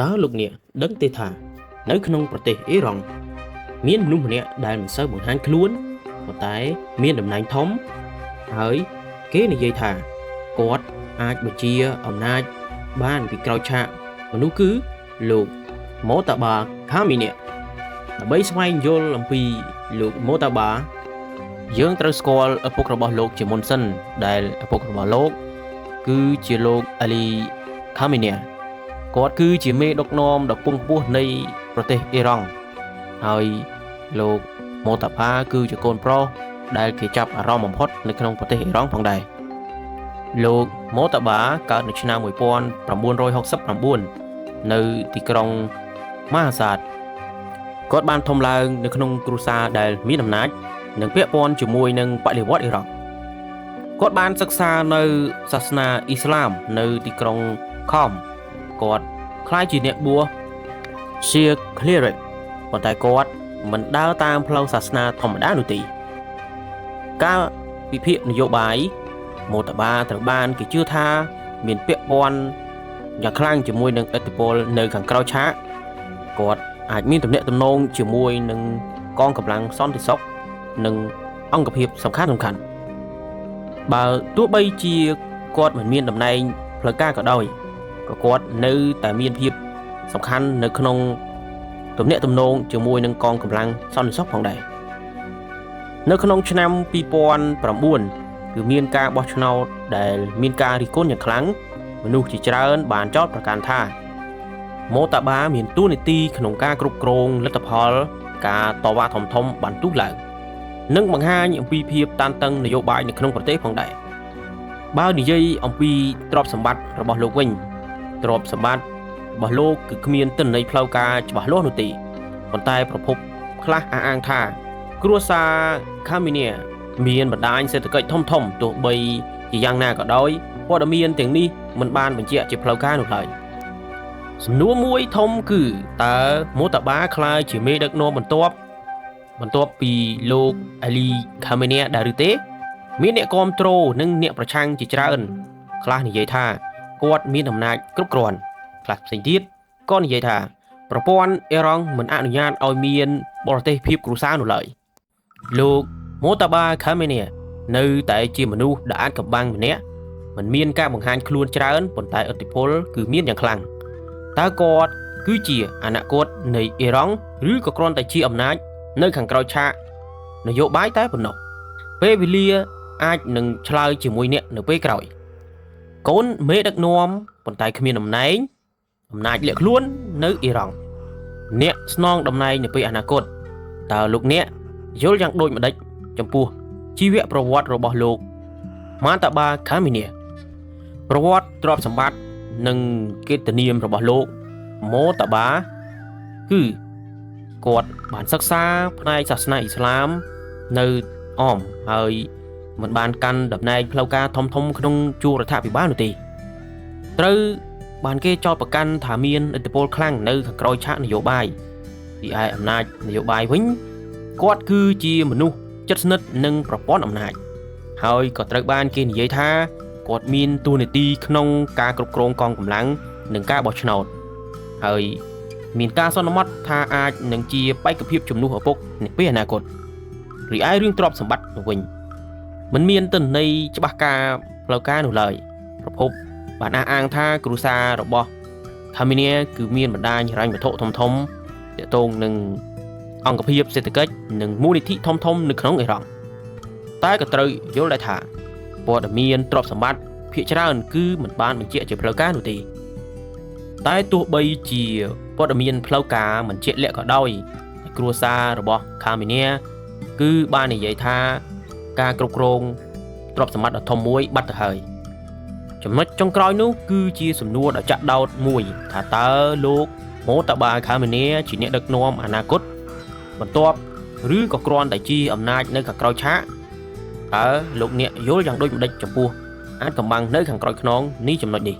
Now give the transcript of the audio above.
តើលោកអ្នកដឹងទេថានៅក្នុងប្រទេសអ៊ីរ៉ង់មានមនុស្សម្នាក់ដែលមិនសូវបង្ហាញខ្លួនប៉ុន្តែមានតំណែងធំហើយគេនិយាយថាគាត់អាចបញ្ជាអំណាចបានពីក្រោយឆាកមនុស្សគឺលោកម៉ូតាបាខាមីនីដើម្បីស្វែងយល់អំពីលោកម៉ូតាបាយើងត្រូវស្គាល់ឪពុករបស់លោកជាមុនសិនដែលឪពុករបស់លោកគឺជាលោកអាលីខាមីនីគាត់គឺជាមេដឹកនាំដ៏ពងពោះនៃប្រទេសអ៊ីរ៉ង់ហើយលោកម៉ូតាបាគឺជាកូនប្រុសដែលគេចាប់អារម្មណ៍បំផុតនៅក្នុងប្រទេសអ៊ីរ៉ង់ផងដែរលោកម៉ូតាបាកើតនៅឆ្នាំ1969នៅទីក្រុងម៉ាហាសាតគាត់បានធំឡើងនៅក្នុងគ្រួសារដែលមានអំណាចនិងពាក់ព័ន្ធជាមួយនឹងបដិវត្តន៍អ៊ីរ៉ង់គាត់បានសិក្សានៅសាសនាអ៊ីស្លាមនៅទីក្រុងខមគាត់ក្លាយជាអ្នកបួសជាគ្លីរិកប៉ុន្តែគាត់មិនដើរតាមផ្លូវសាសនាធម្មតានោះទេការវិភាគនយោបាយម៉ូតាបាត្រូវបានគេជឿថាមានពាក់ព័ន្ធយ៉ាងខ្លាំងជាមួយនឹងឥទ្ធិពលនៅខាងក្រោយឆាកគាត់អាចមានទំនាក់ទំនងជាមួយនឹងកងកម្លាំងសន្តិសុខនិងអង្គភាពសំខាន់បើទោះបីជាគាត់មិនមានតំណែងផ្លូវការក៏ដោយក៏គាត់នៅតែមានភាពសំខាន់នៅក្នុងទំនាក់ទំនងជាមួយនឹងកងកម្លាំងសន្តិសុខផងដែរនៅក្នុងឆ្នាំ2009គឺមានការបោះឆ្នោតដែលមានការរិះគន់យ៉ាងខ្លាំងមនុស្សជាច្រើនបានចោទប្រកាន់ថាម៉ូតាបាមានតួនាទីក្នុងការគ្រប់គ្រងលទ្ធផលការតវ៉ាធំបានទុះឡើងនិងបង្ហាញអំពីភាពតានតឹងនយោបាយនៅក្នុងប្រទេសផងដែរបើនិយាយអំពីទ្រព្យសម្បត្តិរបស់លោកវិញទ្រព្យសម្បត្តិរបស់លោកគឺគ្មានទិន្នន័យផ្លូវការច្បាស់លាស់នោះទេប៉ុន្តែប្រភពខ្លះអះអាងថាគ្រួសារខាមីនីមានបណ្ដាញសេដ្ឋកិច្ចធំទោះបីជាយ៉ាងណាក៏ដោយព័ត៌មានទាំងនេះមិនបានបញ្ជាក់ជាផ្លូវការនោះឡើយសំណួរមួយធំគឺតើម៉ូតាបាក្លាយជាមេដឹកនាំបន្ទាប់ពីលោកអាលីខាមីនីដែរឬទេមានអ្នកគាំទ្រនិងអ្នកប្រឆាំងជាច្រើនខ្លះនិយាយថាគាត់មានអំណាចគ្រប់គ្រាន់ខ្លះផ្សេងទៀតក៏និយាយថាប្រព័ន្ធអ៊ីរ៉ង់មិនអនុញ្ញាតឲ្យមានបរទេសភាពគ្រួសារនោះឡើយលោកម៉ូតាបាខាមីនីនៅតែជាមនុស្សដែលអាចកំបាំងម្នាក់មិនមានការបង្ហាញខ្លួនច្រើនប៉ុន្តែឥទ្ធិពលគឺមានយ៉ាងខ្លាំងតើគាត់គឺជាអនាគតនៃអ៊ីរ៉ង់ឬក៏គ្រាន់តែជាអំណាចនៅខាងក្រោយឆាកនយោបាយតែប៉ុណ្ណោះពេលវេលាអាចនឹងឆ្លើយជាមួយអ្នកនៅពេលក្រោយកូនមេដឹកនាំប៉ុន្តែគ្មានអំណាចលាក់ខ្លួននៅអ៊ីរ៉ង់អ្នកស្នងតំណែងនៅពេលអនាគតតើលោកអ្នកយល់យ៉ាងដូចម្ដេចចំពោះជីវប្រវត្តិរបស់លោកម៉ាតាបាខាមីនីប្រវត្តិទ្រព្យសម្បត្តិនិងកិត្តិនាមរបស់លោកម៉ូតាបាគឺគាត់បានសិក្សាផ្នែកសាសនាអ៊ីស្លាមនៅអមហើយមិនបានកាន់តំណែងផ្លូវការធំក្នុងជួររដ្ឋាភិបាលនោះទេត្រូវបានគេចោទប្រកាន់ថាមានឥទ្ធិពលខ្លាំងនៅខាងក្រោយឆាកនយោបាយពីឯអំណាចនយោបាយវិញគាត់គឺជាមនុស្សជិតស្និទ្ធនឹងប្រព័ន្ធអំណាចហើយក៏ត្រូវបានគេនិយាយថាគាត់មានតួនាទីក្នុងការគ្រប់គ្រងកងកម្លាំងនិងការបោះឆ្នោតហើយមានការសន្មត់ថាអាចនឹងជាបេក្ខភាពជំនួសឪពុកនៅពេលអនាគតរីឯរឿងទ្រព្យសម្បត្តិវិញមិនមានទិន្នន័យច្បាស់ការផ្លូវការនោះឡើយប្រភពបានអះអាងថាគ្រួសាររបស់ខាមីនីគឺមានបណ្ដាញហិរញ្ញវត្ថុធំទាក់ទងនឹងអង្គភាពសេដ្ឋកិច្ចនិងមូលនិធិធំនៅក្នុងអ៊ីរ៉ង់តែក៏ត្រូវយល់ដែរថាព័ត៌មានទ្រព្យសម្បត្តិភាគច្រើនគឺមិនបានបញ្ជាក់ជាផ្លូវការនោះទេតែទោះបីជាព័ត៌មានផ្លូវការមិនជាក់លាក់ក៏ដោយគ្រួសាររបស់ខាមីនីគឺបាននិយាយថាការគ្រប់គ្រងទ្រព្យសម្បត្តិដ៏ធំមួយបាត់ទៅហើយចំណុចចុងក្រោយនោះគឺជាសំណួរដ៏ចាក់ដោតមួយថាតើលោកម៉ូតាបាខាមីនីជាអ្នកដឹកនាំអនាគតបន្ទាប់ឬក៏គ្រាន់តែជាអំណាចនៅខាងក្រោយឆាកតើលោកអ្នកយល់យ៉ាងដូចម្ដេចចំពោះអាចកំបាំងនៅខាងក្រោយខ្នងនេះចំណុចនេះ